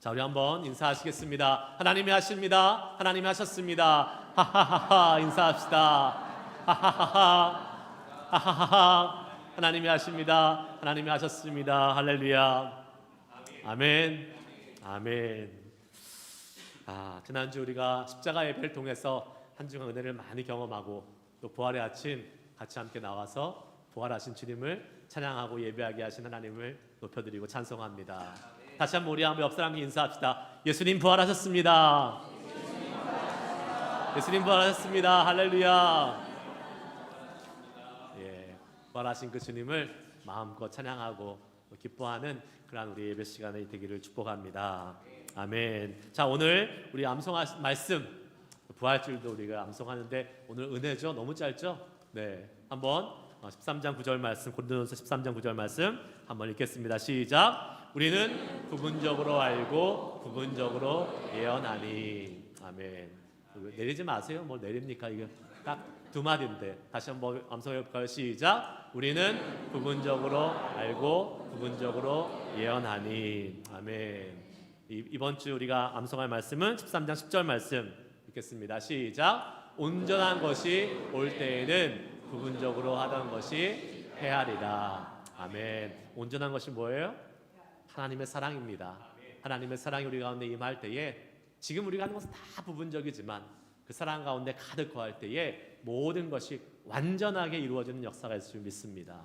자, 우리 한번 인사하시겠습니다. 하나님이 하십니다. 하나님이 하셨습니다. 하하하하. 인사합시다. 하하하하. 하하하하. 하나님이 하십니다. 하나님이 하셨습니다. 할렐루야. 아멘. 아멘. 지난주 우리가 십자가 예배를 통해서 한 주간 은혜를 많이 경험하고 또 부활의 아침 같이 함께 나와서 부활하신 주님을 찬양하고 예배하게 하신 하나님을 높여드리고 찬송합니다. 다시 한번 우리 옆 사람께 인사합시다. 예수님 부활하셨습니다. 예수님 부활하셨습니다. 할렐루야. 부활하신 그 주님을 마음껏 찬양하고 기뻐하는 그러한 우리 예배 시간이 되기를 축복합니다. 아멘. 자, 오늘 우리 암송할 말씀 부활주일도 우리가 암송하는데 오늘 은혜죠. 너무 짧죠? 네, 한번 13장 9절 말씀, 고린도전서 13장 9절 말씀 한번 읽겠습니다. 시작. 우리는 부분적으로 알고 부분적으로 예언하니. 아멘. 내리지 마세요. 뭐 내립니까? 이게 딱 두 마디인데 다시 한번 암송해 볼까요? 시작. 우리는 부분적으로 알고 부분적으로 예언하니. 아멘. 이번 주 우리가 암송할 말씀은 13장 10절 말씀 읽겠습니다. 시작. 온전한 것이 올 때에는 부분적으로 하던 것이 헤아리라. 아멘. 온전한 것이 뭐예요? 하나님의 사랑입니다. 하나님의 사랑이 우리 가운데 임할 때에 지금 우리가 하는 것은 다 부분적이지만 그 사랑 가운데 가득 거할 때에 모든 것이 완전하게 이루어지는 역사가 있을 줄 믿습니다.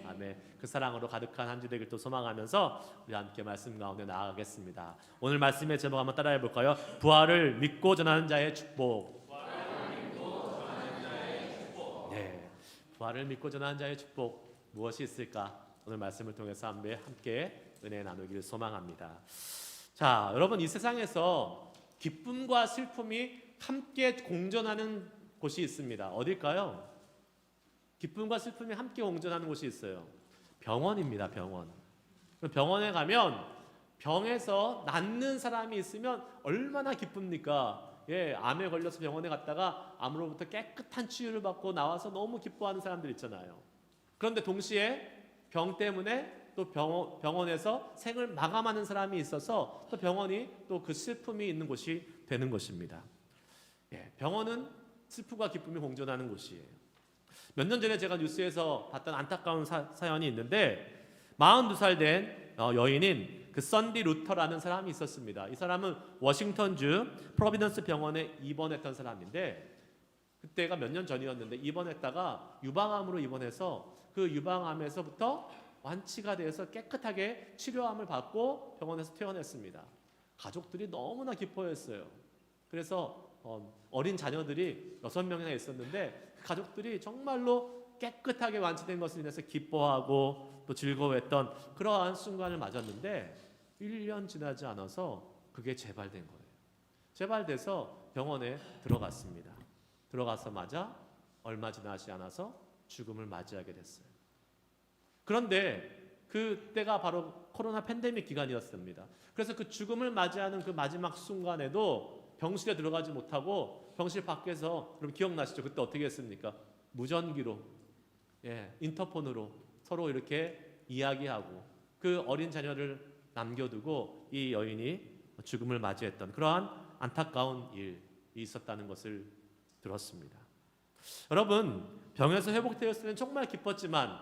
아멘. 그 사랑으로 가득한 한 주 되길 또 소망하면서 우리 함께 말씀 가운데 나아가겠습니다. 오늘 말씀의 제목 한번 따라해 볼까요? 부활을 믿고 전하는 자의 축복. 네, 부활을 믿고 전하는 자의 축복 무엇이 있을까? 오늘 말씀을 통해서 함께 은혜 나누기를 소망합니다. 자, 여러분, 이 세상에서 기쁨과 슬픔이 함께 공존하는 곳이 있습니다. 어딜까요? 기쁨과 슬픔이 함께 공존하는 곳이 있어요. 병원입니다. 병원. 병원에 가면 병에서 낫는 사람이 있으면 얼마나 기쁩니까? 암에 걸려서 병원에 갔다가 암으로부터 깨끗한 치유를 받고 나와서 너무 기뻐하는 사람들 있잖아요. 그런데 동시에 병 때문에 또 병원에서 생을 마감하는 사람이 있어서 또 병원이 또 그 슬픔이 있는 곳이 되는 것입니다. 병원은 슬픔과 기쁨이 공존하는 곳이에요. 몇 년 전에 제가 뉴스에서 봤던 안타까운 사연이 있는데 42살 된 여인인 그 썬디 루터라는 사람이 있었습니다. 이 사람은 워싱턴주 프로비던스 병원에 입원했던 사람인데 그때가 몇 년 전이었는데 입원했다가 유방암으로 입원해서 그 유방암에서부터 완치가 돼서 깨끗하게 치료함을 받고 병원에서 퇴원했습니다. 가족들이 너무나 기뻐했어요. 그래서 어린 자녀들이 6명이나 있었는데 가족들이 정말로 깨끗하게 완치된 것을 인해서 기뻐하고 또 즐거워했던 그러한 순간을 맞았는데 1년 지나지 않아서 그게 재발된 거예요. 재발돼서 병원에 들어갔습니다. 들어가서마자 얼마 지나지 않아서 죽음을 맞이하게 됐어요. 그런데 그때가 바로 코로나 팬데믹 기간이었습니다. 그래서 그 죽음을 맞이하는 그 마지막 순간에도 병실에 들어가지 못하고 병실 밖에서, 여러분 기억나시죠? 그때 어떻게 했습니까? 무전기로, 인터폰으로 서로 이렇게 이야기하고 그 어린 자녀를 남겨두고 이 여인이 죽음을 맞이했던 그러한 안타까운 일이 있었다는 것을 들었습니다. 여러분, 병에서 회복되었을 때는 정말 기뻤지만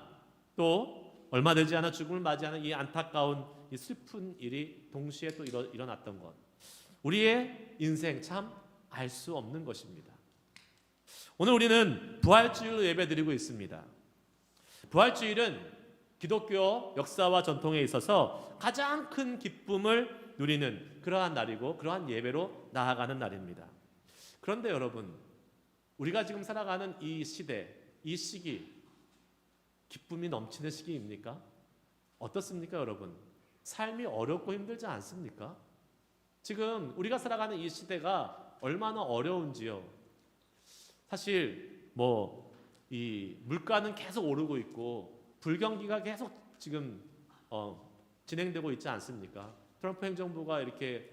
또 얼마 되지 않아 죽음을 맞이하는 이 안타까운 이 슬픈 일이 동시에 또 일어났던 것, 우리의 인생 참 알 수 없는 것입니다. 오늘 우리는 부활주일로 예배드리고 있습니다. 부활주일은 기독교 역사와 전통에 있어서 가장 큰 기쁨을 누리는 그러한 날이고 그러한 예배로 나아가는 날입니다. 그런데 여러분, 우리가 지금 살아가는 이 시대, 이 시기, 기쁨이 넘치는 시기입니까? 어떻습니까, 여러분? 삶이 어렵고 힘들지 않습니까? 지금 우리가 살아가는 이 시대가 얼마나 어려운지요. 사실 이 물가는 계속 오르고 있고 불경기가 계속 지금 진행되고 있지 않습니까? 트럼프 행정부가 이렇게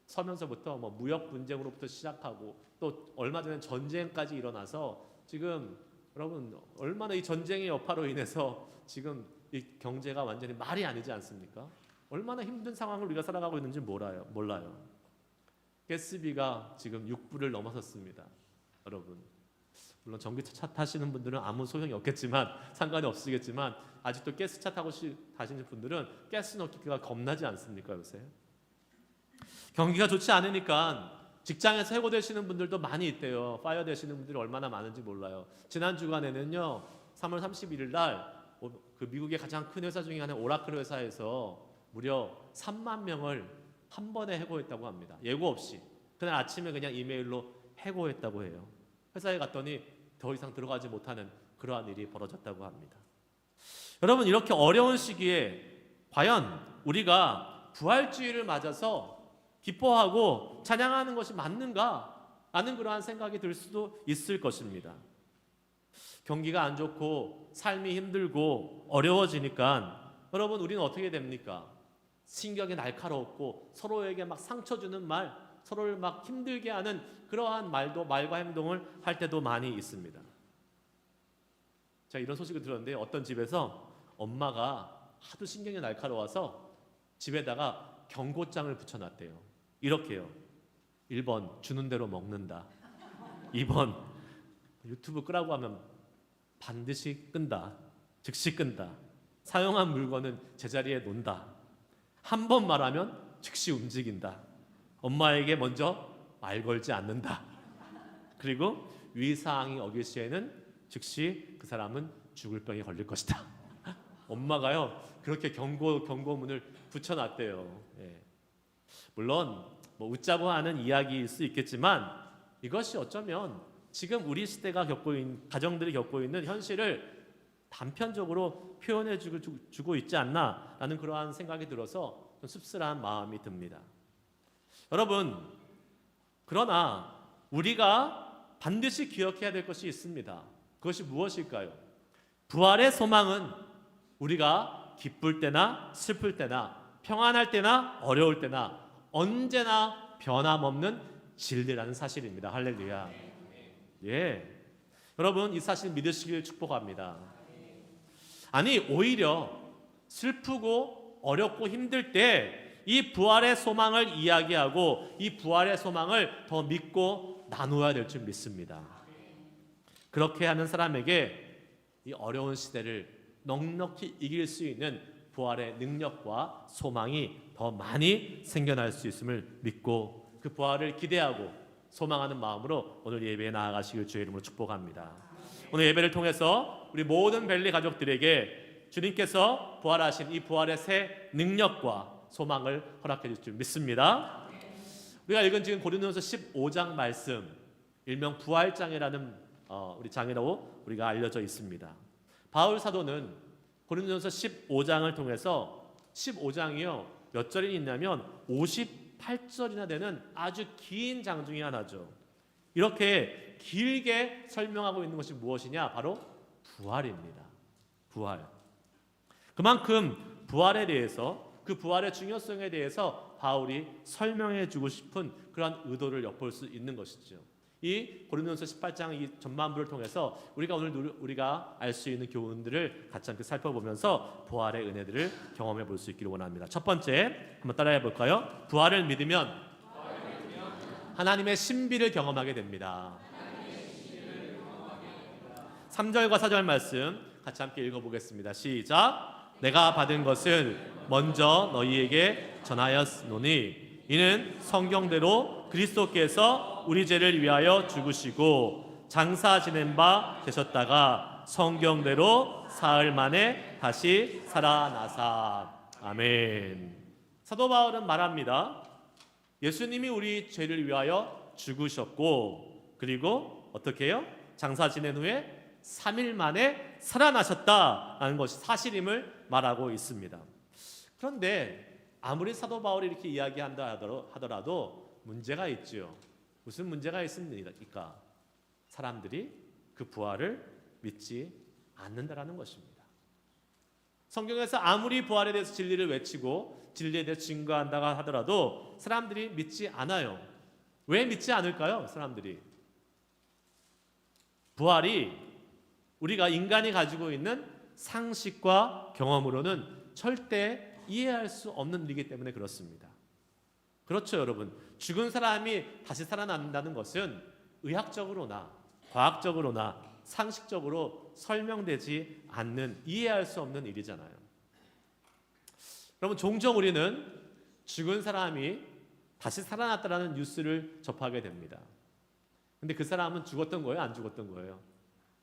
서면서부터 무역 분쟁으로부터 시작하고 또 얼마 전에 전쟁까지 일어나서 지금 여러분 얼마나 이 전쟁의 여파로 인해서 지금 이 경제가 완전히 말이 아니지 않습니까? 얼마나 힘든 상황을 우리가 살아가고 있는지 몰라요. 가스비가 지금 6불을 넘어섰습니다. 여러분, 물론 전기차 타시는 분들은 아무 소용이 없겠지만 상관이 없으시겠지만 아직도 가스차 타고 다니는 분들은 가스 넣기가 겁나지 않습니까 요새? 경기가 좋지 않으니까 직장에서 해고되시는 분들도 많이 있대요. 파이어 되시는 분들이 얼마나 많은지 몰라요. 지난 주간에는요 3월 31일 날 그 미국의 가장 큰 회사 중에 하나인 오라클 회사에서 무려 3만 명을 한 번에 해고했다고 합니다. 예고 없이 그날 아침에 그냥 이메일로 해고했다고 해요. 회사에 갔더니 더 이상 들어가지 못하는 그러한 일이 벌어졌다고 합니다. 여러분, 이렇게 어려운 시기에 과연 우리가 부활주의를 맞아서 기뻐하고 찬양하는 것이 맞는가 하는 그러한 생각이 들 수도 있을 것입니다. 경기가 안 좋고 삶이 힘들고 어려워지니까 여러분, 우리는 어떻게 됩니까? 신경이 날카롭고 서로에게 막 상처 주는 말, 서로를 막 힘들게 하는 그러한 말과 행동을 할 때도 많이 있습니다. 제가 이런 소식을 들었는데 어떤 집에서 엄마가 하도 신경이 날카로워서 집에다가 경고장을 붙여놨대요. 이렇게요. 1번 주는 대로 먹는다. 2번 유튜브 끄라고 하면 반드시 끈다. 즉시 끈다. 사용한 물건은 제자리에 놓는다. 한 번 말하면 즉시 움직인다. 엄마에게 먼저 말 걸지 않는다. 그리고 위사항이 어길 시에는 즉시 그 사람은 죽을 병에 걸릴 것이다. 엄마가요 그렇게 경고문을 붙여놨대요. 예. 물론 뭐 웃자고 하는 이야기일 수 있겠지만 이것이 어쩌면 지금 우리 시대가 가정들이 겪고 있는 현실을 단편적으로 표현해 주고 있지 않나라는 그러한 생각이 들어서 좀 씁쓸한 마음이 듭니다. 여러분, 그러나 우리가 반드시 기억해야 될 것이 있습니다. 그것이 무엇일까요? 부활의 소망은 우리가 기쁠 때나 슬플 때나 평안할 때나 어려울 때나 언제나 변함없는 진리라는 사실입니다. 할렐루야. 예, 여러분 이 사실 믿으시길 축복합니다. 아니 오히려 슬프고 어렵고 힘들 때 이 부활의 소망을 이야기하고 이 부활의 소망을 더 믿고 나누어야 될 줄 믿습니다. 그렇게 하는 사람에게 이 어려운 시대를 넉넉히 이길 수 있는 부활의 능력과 소망이 더 많이 생겨날 수 있음을 믿고 그 부활을 기대하고 소망하는 마음으로 오늘 예배에 나아가시길 주의 이름으로 축복합니다. 오늘 예배를 통해서 우리 모든 벨리 가족들에게 주님께서 부활하신 이 부활의 새 능력과 소망을 허락해 주실 줄 믿습니다. 우리가 읽은 지금 고린도전서 15장 말씀, 일명 부활장이라는 우리 장이라고 우리가 알려져 있습니다. 바울 사도는 고린도전서 15장을 통해서 15장이요 몇 절이 있냐면 58절이나 되는 아주 긴 장 중에 하나죠. 이렇게 길게 설명하고 있는 것이 무엇이냐? 바로 부활입니다. 부활. 그만큼 부활에 대해서 그 부활의 중요성에 대해서 바울이 설명해 주고 싶은 그런 의도를 엿볼 수 있는 것이죠. 이 고린도전서 18장 이 전반부를 통해서 우리가 알 수 있는 교훈들을 같이 함께 살펴보면서 부활의 은혜들을 경험해 볼 수 있기를 원합니다. 첫 번째 한번 따라해 볼까요? 부활을 믿으면 하나님의 신비를 경험하게 됩니다. 3절과 4절 말씀 같이 함께 읽어보겠습니다. 시작. 내가 받은 것을 먼저 너희에게 전하였노니 이는 성경대로 그리스도께서 우리 죄를 위하여 죽으시고 장사 지낸 바 되셨다가 성경대로 사흘 만에 다시 살아나사. 아멘. 사도 바울은 말합니다. 예수님이 우리 죄를 위하여 죽으셨고 그리고 어떻게 해요? 장사 지낸 후에 3일 만에 살아나셨다라는 것이 사실임을 말하고 있습니다. 그런데 아무리 사도 바울이 이렇게 이야기한다 하더라도 문제가 있죠. 무슨 문제가 있습니까? 사람들이 그 부활을 믿지 않는다라는 것입니다. 성경에서 아무리 부활에 대해서 진리를 외치고 진리에 대해서 증거한다고 하더라도 사람들이 믿지 않아요. 왜 믿지 않을까요? 사람들이 부활이 우리가 인간이 가지고 있는 상식과 경험으로는 절대 이해할 수 없는 일이기 때문에 그렇습니다. 그렇죠, 여러분. 죽은 사람이 다시 살아난다는 것은 의학적으로나 과학적으로나 상식적으로 설명되지 않는, 이해할 수 없는 일이잖아요. 여러분, 종종 우리는 죽은 사람이 다시 살아났다라는 뉴스를 접하게 됩니다. 근데 그 사람은 죽었던 거예요? 안 죽었던 거예요?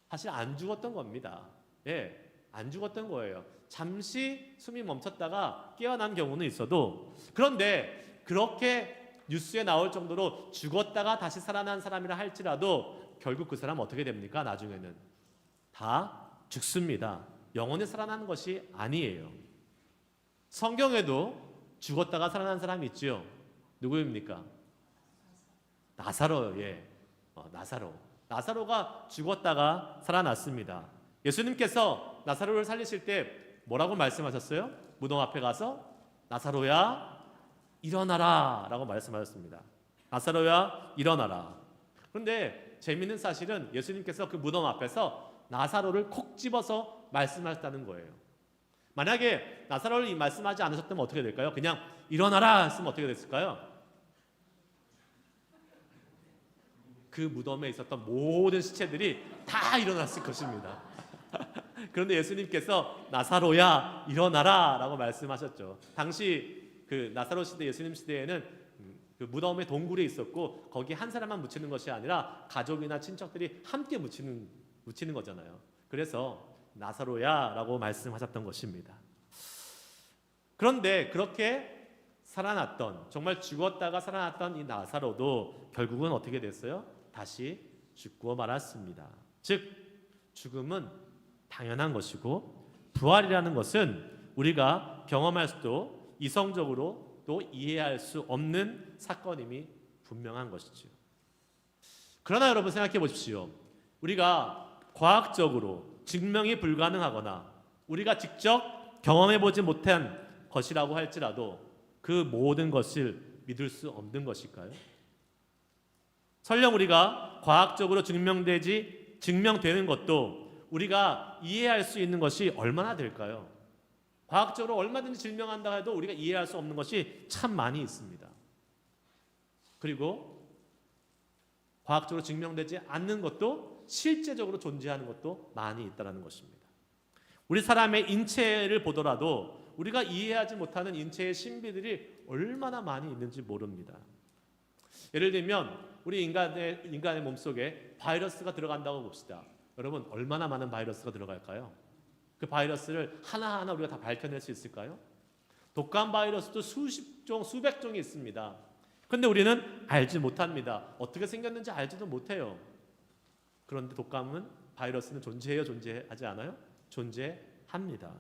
사실 안 죽었던 겁니다. 예, 안 죽었던 거예요. 잠시 숨이 멈췄다가 깨어난 경우는 있어도, 그런데 그렇게 뉴스에 나올 정도로 죽었다가 다시 살아난 사람이라 할지라도 결국 그 사람은 어떻게 됩니까? 나중에는 다 죽습니다. 영원히 살아나는 것이 아니에요. 성경에도 죽었다가 살아난 사람이 있죠. 누구입니까? 나사로. 예, 나사로가 죽었다가 살아났습니다. 예수님께서 나사로를 살리실 때 뭐라고 말씀하셨어요? 무덤 앞에 가서 나사로야 일어나라 라고 말씀하셨습니다. 나사로야 일어나라. 그런데 재미있는 사실은 예수님께서 그 무덤 앞에서 나사로를 콕 집어서 말씀하셨다는 거예요. 만약에 나사로를 말씀하지 않으셨다면 어떻게 될까요? 그냥 일어나라 했으면 어떻게 됐을까요? 그 무덤에 있었던 모든 시체들이 다 일어났을 것입니다. 그런데 예수님께서 나사로야 일어나라 라고 말씀하셨죠. 당시 그 나사로 시대, 예수님 시대에는 그 무덤에 동굴이 있었고 거기 한 사람만 묻히는 것이 아니라 가족이나 친척들이 함께 묻히는 거잖아요. 그래서 나사로야 라고 말씀하셨던 것입니다. 그런데 그렇게 살아났던, 정말 죽었다가 살아났던 이 나사로도 결국은 어떻게 됐어요? 다시 죽고 말았습니다. 즉 죽음은 당연한 것이고 부활이라는 것은 우리가 경험할 수도 이성적으로 또 이해할 수 없는 사건임이 분명한 것이죠. 그러나 여러분 생각해 보십시오. 우리가 과학적으로 증명이 불가능하거나 우리가 직접 경험해 보지 못한 것이라고 할지라도 그 모든 것을 믿을 수 없는 것일까요? 설령 우리가 과학적으로 증명되는 것도 우리가 이해할 수 있는 것이 얼마나 될까요? 과학적으로 얼마든지 증명한다 해도 우리가 이해할 수 없는 것이 참 많이 있습니다. 그리고 과학적으로 증명되지 않는 것도 실제적으로 존재하는 것도 많이 있다는 것입니다. 우리 사람의 인체를 보더라도 우리가 이해하지 못하는 인체의 신비들이 얼마나 많이 있는지 모릅니다. 예를 들면 우리 인간의 몸속에 바이러스가 들어간다고 봅시다. 여러분, 얼마나 많은 바이러스가 들어갈까요? 그 바이러스를 하나하나 우리가 다 밝혀낼 수 있을까요? 독감 바이러스도 수십 종, 수백 종이 있습니다. 그런데 우리는 알지 못합니다. 어떻게 생겼는지 알지도 못해요. 그런데 바이러스는 존재해요? 존재하지 않아요? 존재합니다.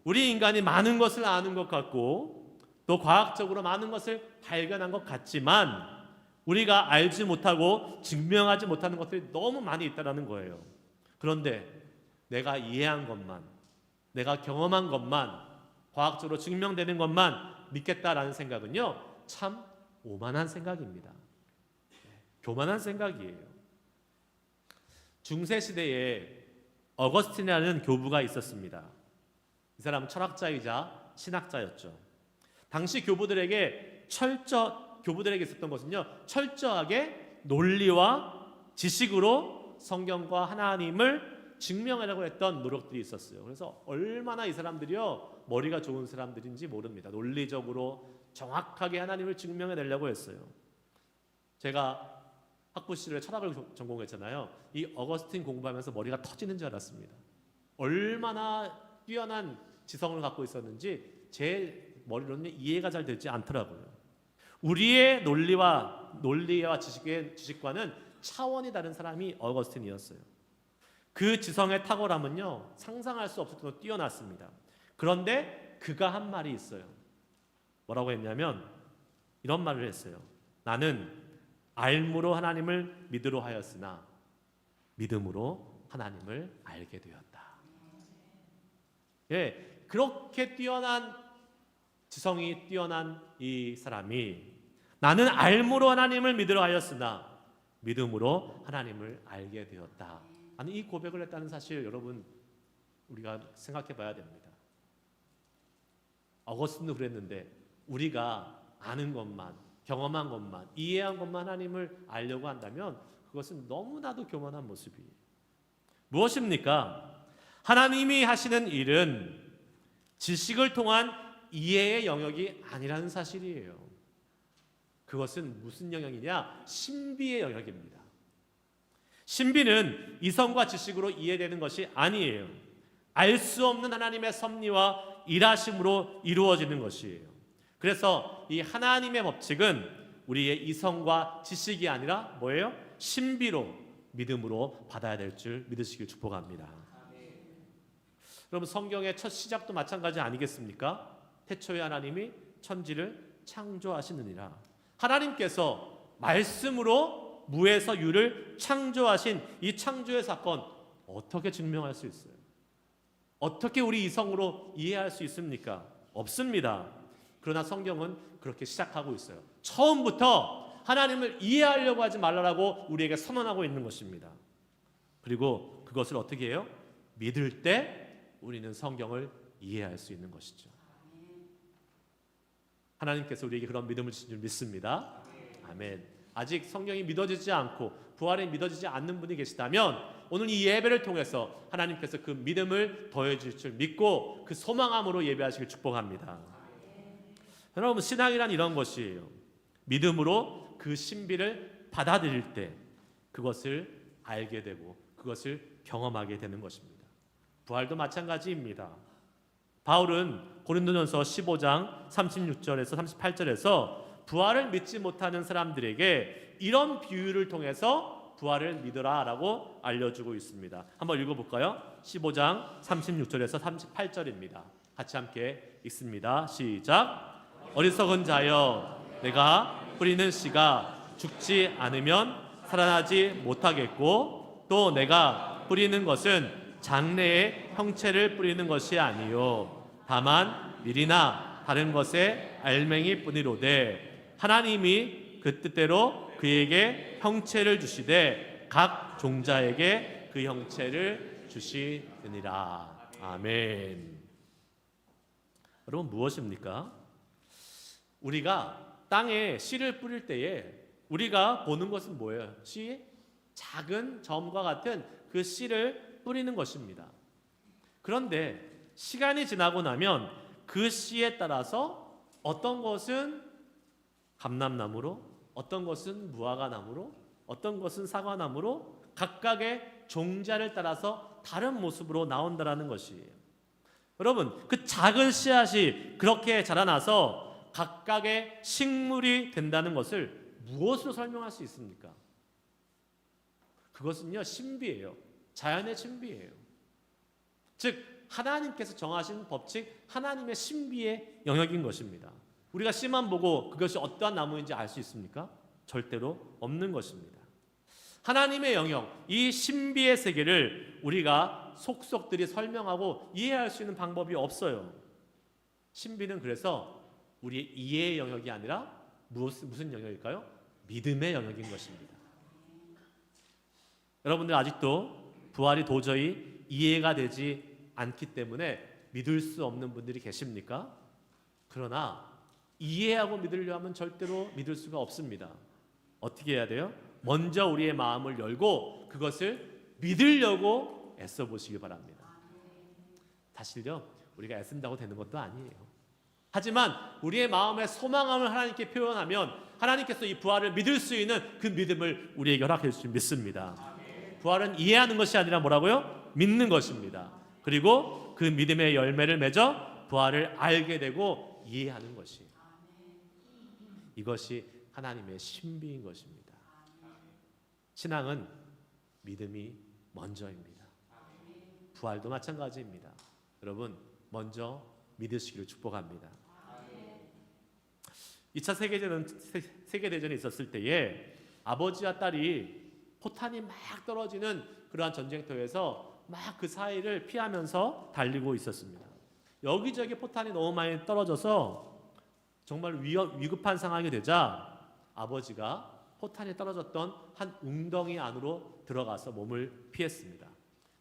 우리 인간이 많은 것을 아는 것 같고 또 과학적으로 많은 것을 발견한 것 같지만 우리가 알지 못하고 증명하지 못하는 것들이 너무 많이 있다는 거예요. 그런데 내가 이해한 것만, 내가 경험한 것만, 과학적으로 증명되는 것만 믿겠다라는 생각은요, 참 오만한 생각입니다. 교만한 생각이에요. 중세시대에 어거스틴이라는 교부가 있었습니다. 이 사람은 철학자이자 신학자였죠. 당시 교부들에게 있었던 것은요, 철저하게 논리와 지식으로 성경과 하나님을 증명하려고 했던 노력들이 있었어요. 그래서 얼마나 이 사람들이요 머리가 좋은 사람들인지 모릅니다. 논리적으로 정확하게 하나님을 증명해내려고 했어요. 제가 학부 시절에 철학을 전공했잖아요. 이 어거스틴 공부하면서 머리가 터지는 줄 알았습니다. 얼마나 뛰어난 지성을 갖고 있었는지 제 머리로는 이해가 잘 되지 않더라고요. 우리의 논리와 지식과는 차원이 다른 사람이 어거스틴이었어요. 그 지성의 탁월함은요 상상할 수 없을 정도로 뛰어났습니다. 그런데 그가 한 말이 있어요. 뭐라고 했냐면 이런 말을 했어요. 나는 알므로 하나님을 믿으려 하였으나 믿음으로 하나님을 알게 되었다. 예, 그렇게 지성이 뛰어난 이 사람이 나는 알므로 하나님을 믿으려 하였으나 믿음으로 하나님을 알게 되었다. 아니, 이 고백을 했다는 사실 여러분 우리가 생각해 봐야 됩니다. 어거스틴도 그랬는데 우리가 아는 것만, 경험한 것만, 이해한 것만 하나님을 알려고 한다면 그것은 너무나도 교만한 모습이에요. 무엇입니까? 하나님이 하시는 일은 지식을 통한 이해의 영역이 아니라는 사실이에요. 그것은 무슨 영역이냐? 신비의 영역입니다. 신비는 이성과 지식으로 이해되는 것이 아니에요. 알 수 없는 하나님의 섭리와 일하심으로 이루어지는 것이에요. 그래서 이 하나님의 법칙은 우리의 이성과 지식이 아니라 뭐예요? 신비로, 믿음으로 받아야 될 줄 믿으시길 축복합니다. 여러분, 성경의 첫 시작도 마찬가지 아니겠습니까? 태초에 하나님이 천지를 창조하시느니라. 하나님께서 말씀으로 무에서 유를 창조하신 이 창조의 사건, 어떻게 증명할 수 있어요? 어떻게 우리 이성으로 이해할 수 있습니까? 없습니다. 그러나 성경은 그렇게 시작하고 있어요. 처음부터 하나님을 이해하려고 하지 말라고 우리에게 선언하고 있는 것입니다. 그리고 그것을 어떻게 해요? 믿을 때 우리는 성경을 이해할 수 있는 것이죠. 하나님께서 우리에게 그런 믿음을 주신 줄 믿습니다. 아멘. 아직 성경이 믿어지지 않고 부활이 믿어지지 않는 분이 계시다면 오늘 이 예배를 통해서 하나님께서 그 믿음을 더해줄 줄 믿고 그 소망함으로 예배하시길 축복합니다. 여러분, 신앙이란 이런 것이에요. 믿음으로 그 신비를 받아들일 때 그것을 알게 되고 그것을 경험하게 되는 것입니다. 부활도 마찬가지입니다. 바울은 고린도전서 15장 36절에서 38절에서 부활을 믿지 못하는 사람들에게 이런 비유를 통해서 부활을 믿으라 라고 알려주고 있습니다. 한번 읽어볼까요? 15장 36절에서 38절입니다. 같이 함께 읽습니다. 시작. 어리석은 자여, 내가 뿌리는 씨가 죽지 않으면 살아나지 못하겠고 또 내가 뿌리는 것은 장래의 형체를 뿌리는 것이 아니요 다만 밀이나 다른 것의 알맹이 뿐이로되 하나님이 그 뜻대로 그에게 형체를 주시되 각 종자에게 그 형체를 주시느니라. 아멘. 여러분, 무엇입니까? 우리가 땅에 씨를 뿌릴 때에 우리가 보는 것은 뭐예요? 씨의 작은 점과 같은 그 씨를 뿌리는 것입니다. 그런데 시간이 지나고 나면 그 씨에 따라서 어떤 것은 감람나무로, 어떤 것은 무화과나무로, 어떤 것은 사과나무로 각각의 종자를 따라서 다른 모습으로 나온다라는 것이에요. 여러분, 그 작은 씨앗이 그렇게 자라나서 각각의 식물이 된다는 것을 무엇으로 설명할 수 있습니까? 그것은요, 신비예요. 자연의 신비예요. 즉 하나님께서 정하신 법칙, 하나님의 신비의 영역인 것입니다. 우리가 씨만 보고 그것이 어떠한 나무인지 알 수 있습니까? 절대로 없는 것입니다. 하나님의 영역, 이 신비의 세계를 우리가 속속들이 설명하고 이해할 수 있는 방법이 없어요. 신비는 그래서 우리의 이해의 영역이 아니라 무슨 영역일까요? 믿음의 영역인 것입니다. 여러분들 아직도 부활이 도저히 이해가 되지 않기 때문에 믿을 수 없는 분들이 계십니까? 그러나 이해하고 믿으려 하면 절대로 믿을 수가 없습니다. 어떻게 해야 돼요? 먼저 우리의 마음을 열고 그것을 믿으려고 애써 보시기 바랍니다. 사실요, 우리가 애쓴다고 되는 것도 아니에요. 하지만 우리의 마음의 소망함을 하나님께 표현하면 하나님께서 이 부활을 믿을 수 있는 그 믿음을 우리에게 허락해 주실 줄 믿습니다. 부활은 이해하는 것이 아니라 뭐라고요? 믿는 것입니다. 그리고 그 믿음의 열매를 맺어 부활을 알게 되고 이해하는 것이, 이것이 하나님의 신비인 것입니다. 신앙은 믿음이 먼저입니다. 부활도 마찬가지입니다. 여러분, 먼저 믿으시기를 축복합니다. 2차 세계대전이 있었을 때에 아버지와 딸이 포탄이 막 떨어지는 그러한 전쟁터에서 막 그 사이를 피하면서 달리고 있었습니다. 여기저기 포탄이 너무 많이 떨어져서 정말 위급한 상황이 되자 아버지가 포탄이 떨어졌던 한 웅덩이 안으로 들어가서 몸을 피했습니다.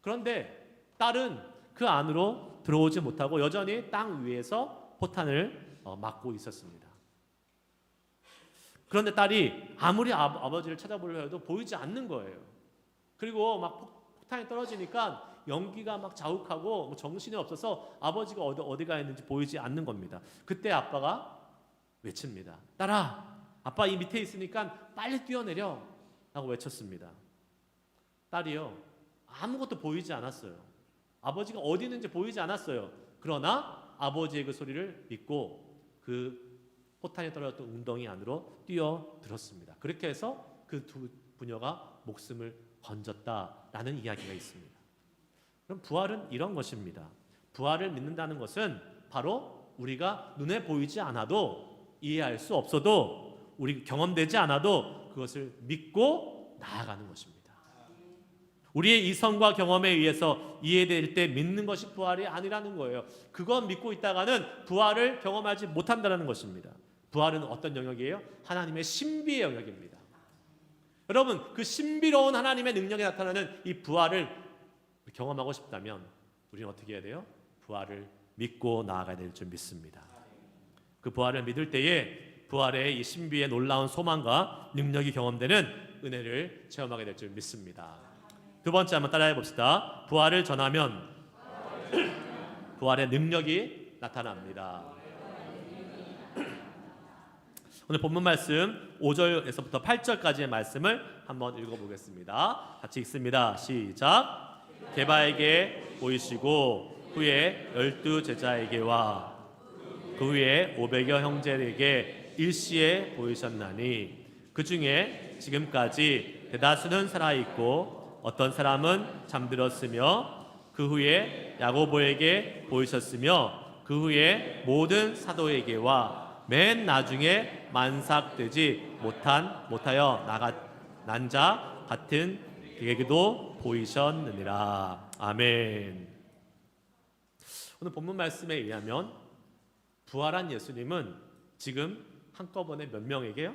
그런데 딸은 그 안으로 들어오지 못하고 여전히 땅 위에서 포탄을 맞고 있었습니다. 그런데 딸이 아무리 아버지를 찾아보려 해도 보이지 않는 거예요. 그리고 막 폭탄이 떨어지니까 연기가 막 자욱하고 뭐 정신이 없어서 아버지가 어디 가 있는지 보이지 않는 겁니다. 그때 아빠가 외칩니다. 딸아, 아빠 이 밑에 있으니까 빨리 뛰어내려 라고 외쳤습니다. 딸이요, 아무것도 보이지 않았어요. 아버지가 어디 있는지 보이지 않았어요. 그러나 아버지의 그 소리를 믿고 그 포탄이 떨어졌던 웅덩이 안으로 뛰어들었습니다. 그렇게 해서 그 두 부녀가 목숨을 건졌다라는 이야기가 있습니다. 그럼 부활은 이런 것입니다. 부활을 믿는다는 것은 바로 우리가 눈에 보이지 않아도, 이해할 수 없어도, 우리 경험되지 않아도 그것을 믿고 나아가는 것입니다. 우리의 이성과 경험에 의해서 이해될 때 믿는 것이 부활이 아니라는 거예요. 그건 믿고 있다가는 부활을 경험하지 못한다는 것입니다. 부활은 어떤 영역이에요? 하나님의 신비의 영역입니다. 여러분, 그 신비로운 하나님의 능력이 나타나는 이 부활을 경험하고 싶다면 우리는 어떻게 해야 돼요? 부활을 믿고 나아가야 될 줄 믿습니다. 그 부활을 믿을 때에 부활의 이 신비의 놀라운 소망과 능력이 경험되는 은혜를 체험하게 될 줄 믿습니다. 두 번째 한번 따라해 봅시다. 부활을 전하면 부활의 능력이 나타납니다. 오늘 본문 말씀 5절에서부터 8절까지의 말씀을 한번 읽어보겠습니다. 같이 읽습니다. 시작. 게바에게 보이시고 후에 12 제자에게와 그 후에 500여 형제에게 일시에 보이셨나니 그 중에 지금까지 대다수는 살아있고 어떤 사람은 잠들었으며 그 후에 야고보에게 보이셨으며 그 후에 모든 사도에게와 맨 나중에 만삭되지 못하여 난 자 같은 그에게도 보이셨느니라. 아멘. 오늘 본문 말씀에 의하면 부활한 예수님은 지금 한꺼번에 몇 명에게요?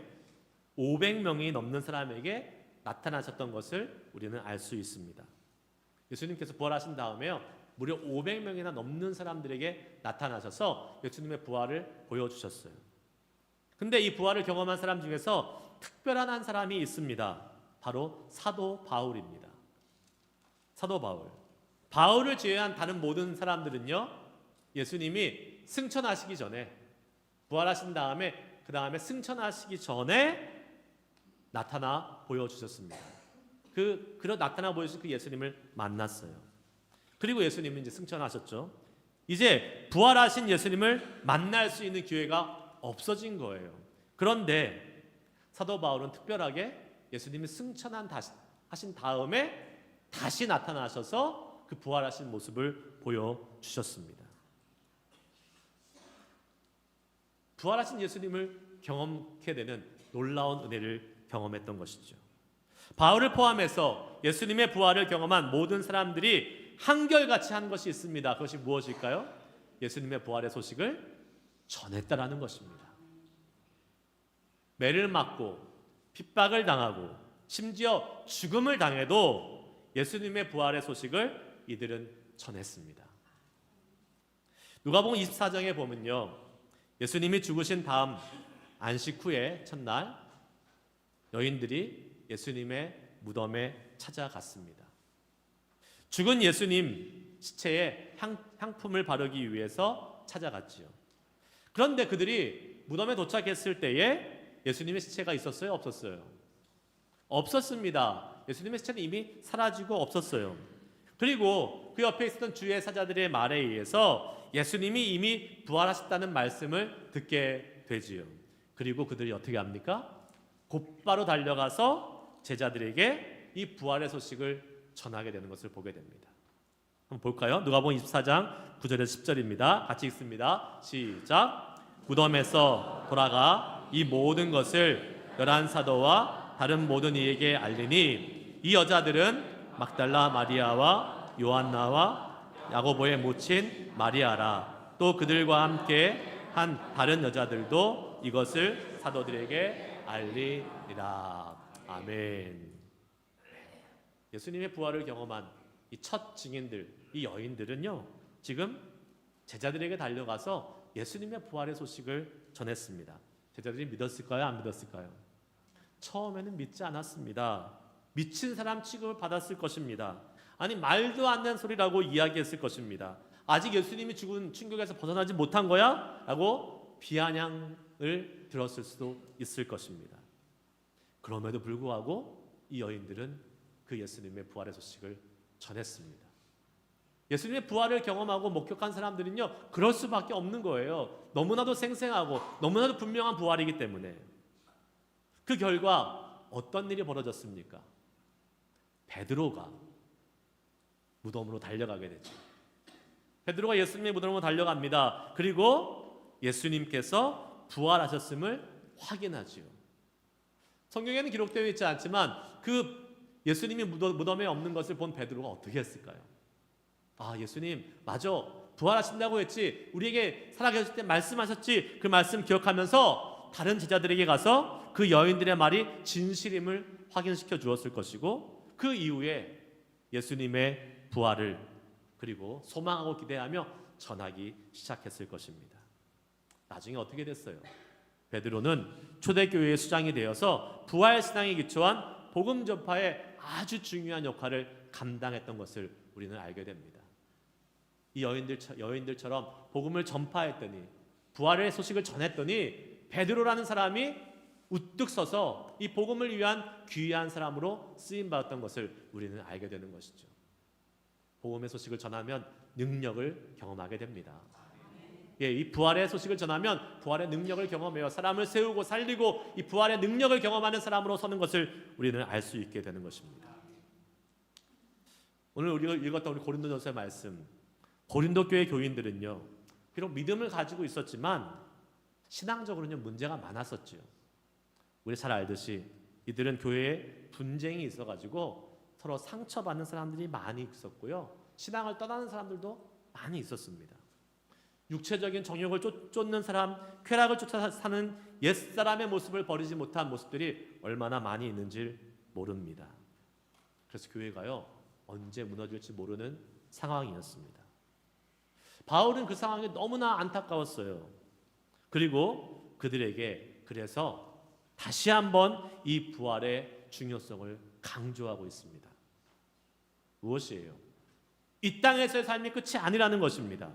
500명이 넘는 사람에게 나타나셨던 것을 우리는 알 수 있습니다. 예수님께서 부활하신 다음에요, 무려 500명이나 넘는 사람들에게 나타나셔서 예수님의 부활을 보여주셨어요. 근데 이 부활을 경험한 사람 중에서 특별한 한 사람이 있습니다. 바로 사도 바울입니다. 사도 바울. 바울을 제외한 다른 모든 사람들은요, 예수님이 승천하시기 전에, 부활하신 다음에 그 다음에 승천하시기 전에 나타나 보여주셨습니다. 그런 나타나 보여주신 그 예수님을 만났어요. 그리고 예수님은 이제 승천하셨죠. 이제 부활하신 예수님을 만날 수 있는 기회가 없어진 거예요. 그런데 사도 바울은 특별하게 예수님이 승천하신 다음에 다시 나타나셔서 그 부활하신 모습을 보여주셨습니다. 부활하신 예수님을 경험하게 되는 놀라운 은혜를 경험했던 것이죠. 바울을 포함해서 예수님의 부활을 경험한 모든 사람들이 한결같이 한 것이 있습니다. 그것이 무엇일까요? 예수님의 부활의 소식을 전했다라는 것입니다. 매를 맞고 핍박을 당하고 심지어 죽음을 당해도 예수님의 부활의 소식을 이들은 전했습니다. 누가복음 24장에 보면요, 예수님이 죽으신 다음 안식 후에 첫날 여인들이 예수님의 무덤에 찾아갔습니다. 죽은 예수님 시체에 향품을 바르기 위해서 찾아갔지요. 그런데 그들이 무덤에 도착했을 때에 예수님의 시체가 있었어요? 없었어요? 없었습니다. 예수님의 시체는 이미 사라지고 없었어요. 그리고 그 옆에 있었던 주의 사자들의 말에 의해서 예수님이 이미 부활하셨다는 말씀을 듣게 되지요. 그리고 그들이 어떻게 합니까? 곧바로 달려가서 제자들에게 이 부활의 소식을 전하게 되는 것을 보게 됩니다. 한번 볼까요? 누가복음 24장 9절에서 10절입니다. 같이 읽습니다. 시작. 무덤에서 돌아가 이 모든 것을 11사도와 다른 모든 이에게 알리니 이 여자들은 막달라 마리아와 요한나와 야고보의 모친 마리아라. 또 그들과 함께 한 다른 여자들도 이것을 사도들에게 알리리라. 아멘. 예수님의 부활을 경험한 이 첫 증인들, 이 여인들은요, 지금 제자들에게 달려가서 예수님의 부활의 소식을 전했습니다. 제자들이 믿었을까요? 안 믿었을까요? 처음에는 믿지 않았습니다. 미친 사람 취급을 받았을 것입니다. 아니, 말도 안 되는 소리라고 이야기했을 것입니다. 아직 예수님이 죽은 충격에서 벗어나지 못한 거야? 라고 비아냥을 들었을 수도 있을 것입니다. 그럼에도 불구하고 이 여인들은 그 예수님의 부활의 소식을 전했습니다. 예수님의 부활을 경험하고 목격한 사람들은요, 그럴 수밖에 없는 거예요. 너무나도 생생하고 너무나도 분명한 부활이기 때문에. 그 결과 어떤 일이 벌어졌습니까? 베드로가 무덤으로 달려가게 되죠. 베드로가 예수님의 무덤으로 달려갑니다. 그리고 예수님께서 부활하셨음을 확인하지요. 성경에는 기록되어 있지 않지만 그 예수님이 무덤에 없는 것을 본 베드로가 어떻게 했을까요? 아, 예수님 맞아, 부활하신다고 했지, 우리에게 살아계실 때 말씀하셨지, 그 말씀 기억하면서 다른 제자들에게 가서 그 여인들의 말이 진실임을 확인시켜 주었을 것이고, 그 이후에 예수님의 부활을 그리고 소망하고 기대하며 전하기 시작했을 것입니다. 나중에 어떻게 됐어요? 베드로는 초대교회의 수장이 되어서 부활신앙에 기초한 복음 전파에 아주 중요한 역할을 감당했던 것을 우리는 알게 됩니다. 이 여인들처럼 복음을 전파했더니, 부활의 소식을 전했더니 베드로라는 사람이 우뚝 서서 이 복음을 위한 귀한 사람으로 쓰임받았던 것을 우리는 알게 되는 것이죠. 복음의 소식을 전하면 능력을 경험하게 됩니다. 예, 이 부활의 소식을 전하면 부활의 능력을 경험해요. 사람을 세우고 살리고 이 부활의 능력을 경험하는 사람으로 서는 것을 우리는 알 수 있게 되는 것입니다. 오늘 우리가 읽었던 우리 고린도전서의 말씀, 고린도 교회 교인들은요, 비록 믿음을 가지고 있었지만 신앙적으로는 문제가 많았었죠. 우리 잘 알듯이 이들은 교회에 분쟁이 있어가지고 서로 상처받는 사람들이 많이 있었고요, 신앙을 떠나는 사람들도 많이 있었습니다. 육체적인 정욕을 쫓는 사람, 쾌락을 쫓아 사는 옛사람의 모습을 버리지 못한 모습들이 얼마나 많이 있는지 모릅니다. 그래서 교회가요, 언제 무너질지 모르는 상황이었습니다. 바울은 그 상황이 너무나 안타까웠어요. 그리고 그들에게 그래서 다시 한번 이 부활의 중요성을 강조하고 있습니다. 무엇이에요? 이 땅에서의 삶이 끝이 아니라는 것입니다.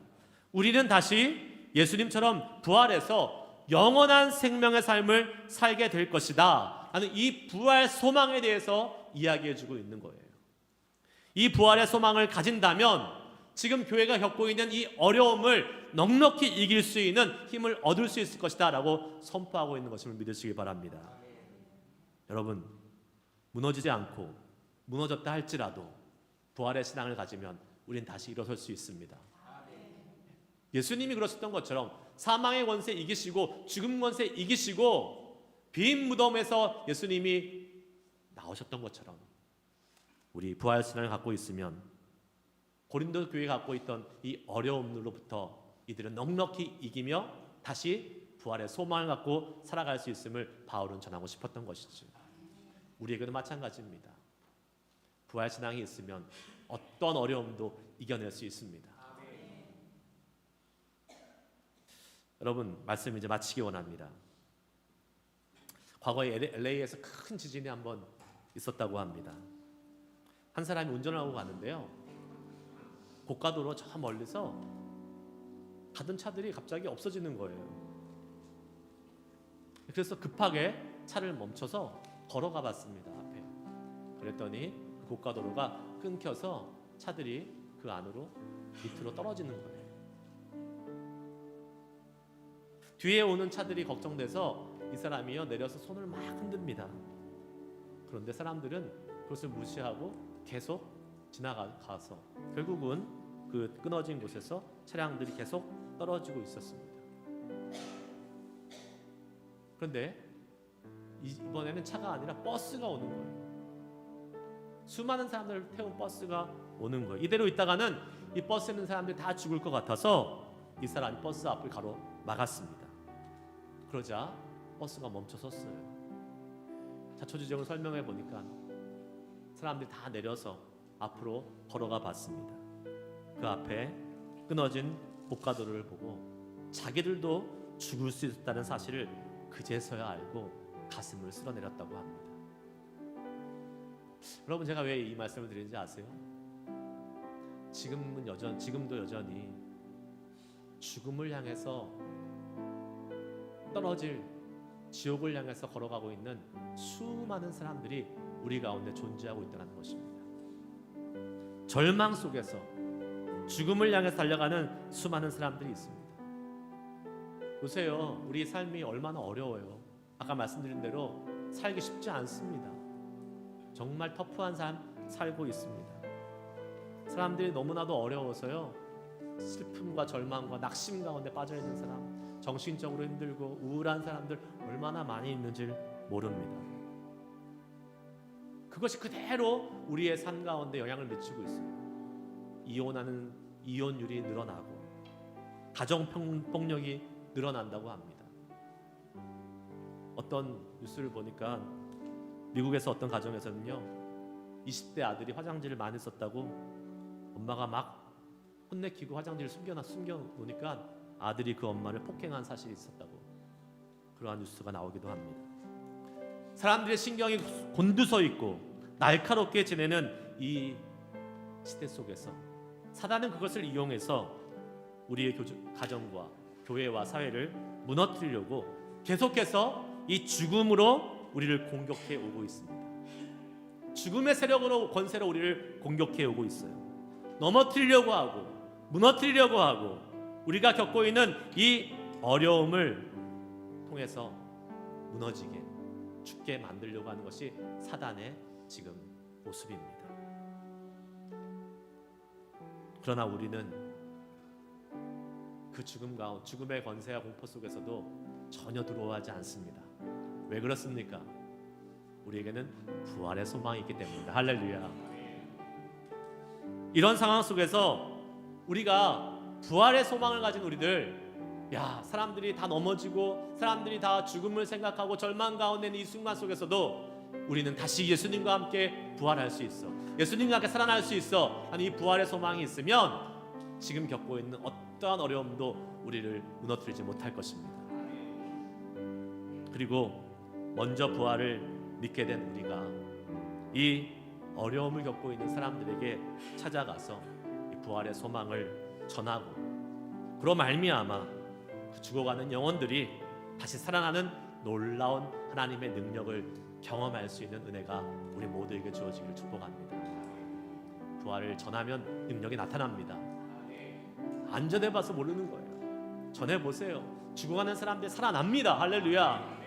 우리는 다시 예수님처럼 부활해서 영원한 생명의 삶을 살게 될 것이다 하는 이 부활 소망에 대해서 이야기해주고 있는 거예요. 이 부활의 소망을 가진다면 지금 교회가 겪고 있는 이 어려움을 넉넉히 이길 수 있는 힘을 얻을 수 있을 것이다 라고 선포하고 있는 것을 믿으시기 바랍니다. 여러분, 무너지지 않고 무너졌다 할지라도 부활의 신앙을 가지면 우린 다시 일어설 수 있습니다. 예수님이 그러셨던 것처럼 사망의 권세 이기시고 죽음 권세 이기시고 빈 무덤에서 예수님이 나오셨던 것처럼 우리 부활 신앙을 갖고 있으면 고린도 교회가 갖고 있던 이 어려움들로부터 이들은 넉넉히 이기며 다시 부활의 소망을 갖고 살아갈 수 있음을 바울은 전하고 싶었던 것이죠. 우리에게도 마찬가지입니다. 부활 신앙이 있으면 어떤 어려움도 이겨낼 수 있습니다. 여러분, 말씀 이제 마치기 원합니다. 과거에 LA에서 큰 지진이 한번 있었다고 합니다. 한 사람이 운전을 하고 가는데요, 고가도로 저 멀리서 가던 차들이 갑자기 없어지는 거예요. 그래서 급하게 차를 멈춰서 걸어가 봤습니다. 앞에. 그랬더니 그 고가도로가 끊겨서 차들이 그 안으로 밑으로 떨어지는 거예요. 뒤에 오는 차들이 걱정돼서 이 사람이요 내려서 손을 막 흔듭니다. 그런데 사람들은 그것을 무시하고 계속 지나가서 결국은 그 끊어진 곳에서 차량들이 계속 떨어지고 있었습니다. 그런데 이번에는 차가 아니라 버스가 오는 거예요. 수많은 사람들을 태운 버스가 오는 거예요. 이대로 있다가는 이 버스에 있는 사람들이 다 죽을 것 같아서 이 사람이 버스 앞을 가로막았습니다. 그러자 버스가 멈춰 섰어요. 자초지종을 설명해 보니까 사람들이 다 내려서 앞으로 걸어가 봤습니다. 그 앞에 끊어진 고가도로를 보고 자기들도 죽을 수 있다는 사실을 그제서야 알고 가슴을 쓸어내렸다고 합니다. 여러분, 제가 왜 이 말씀을 드리는지 아세요? 지금도 여전히 죽음을 향해서 떨어질 지옥을 향해서 걸어가고 있는 수많은 사람들이 우리 가운데 존재하고 있다는 것입니다. 절망 속에서 죽음을 향해서 달려가는 수많은 사람들이 있습니다. 보세요, 우리 삶이 얼마나 어려워요. 아까 말씀드린 대로 살기 쉽지 않습니다. 정말 터프한 삶 살고 있습니다. 사람들이 너무나도 어려워서요, 슬픔과 절망과 낙심 가운데 빠져있는 사람, 정신적으로 힘들고 우울한 사람들 얼마나 많이 있는지 모릅니다. 그것이 그대로 우리의 삶 가운데 영향을 미치고 있어요. 이혼율이 늘어나고 가정폭력이 늘어난다고 합니다. 어떤 뉴스를 보니까 미국에서 어떤 가정에서는요, 20대 아들이 화장지를 많이 썼다고 엄마가 막 혼내키고 화장지를 숨겨놓으니까 아들이 그 엄마를 폭행한 사실이 있었다고, 그러한 뉴스가 나오기도 합니다. 사람들의 신경이 곤두서 있고 날카롭게 지내는 이 시대 속에서 사단은 그것을 이용해서 우리의 가정과 교회와 사회를 무너뜨리려고 계속해서 이 죽음으로 우리를 공격해 오고 있습니다. 죽음의 세력으로, 권세로 우리를 공격해 오고 있어요. 넘어뜨리려고 하고 무너뜨리려고 하고 우리가 겪고 있는 이 어려움을 통해서 무너지게, 죽게 만들려고 하는 것이 사단의 지금 모습입니다. 그러나 우리는 그 죽음의 권세와 공포 속에서도 전혀 두려워하지 않습니다. 왜 그렇습니까? 우리에게는 부활의 소망이 있기 때문입니다. 할렐루야. 이런 상황 속에서 우리가 부활의 소망을 가진 우리들, 사람들이 다 넘어지고 사람들이 다 죽음을 생각하고 절망 가운데 있는 이 순간 속에서도 우리는 다시 예수님과 함께 부활할 수 있어, 예수님과 함께 살아날 수 있어 하는 이 부활의 소망이 있으면 지금 겪고 있는 어떠한 어려움도 우리를 무너뜨리지 못할 것입니다. 그리고 먼저 부활을 믿게 된 우리가 이 어려움을 겪고 있는 사람들에게 찾아가서 이 부활의 소망을 전하고, 그로 말미암아 그 죽어가는 영혼들이 다시 살아나는 놀라운 하나님의 능력을 경험할 수 있는 은혜가 우리 모두에게 주어지기를 축복합니다. 부활을 전하면 능력이 나타납니다. 안 전해봐서 모르는 거예요. 전해보세요. 죽어가는 사람들이 살아납니다. 할렐루야.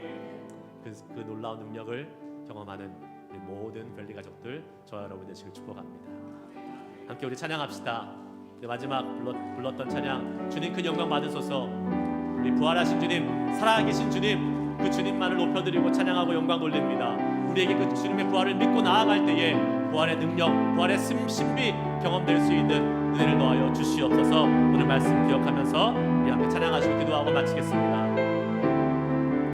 그 놀라운 능력을 경험하는 우리 모든 별리 가족들, 저와 여러분 되시길 축복합니다. 함께 우리 찬양합시다. 마지막 불렀던 찬양, 주님 큰 영광 받으소서. 우리 부활하신 주님, 살아계신 주님, 그 주님만을 높여드리고 찬양하고 영광 돌립니다. 우리에게 그 주님의 부활을 믿고 나아갈 때에 부활의 능력, 부활의 신비 경험될 수 있는 은혜를 더하여 주시옵소서. 오늘 말씀 기억하면서 우리 함께 찬양하시고 기도하고 마치겠습니다.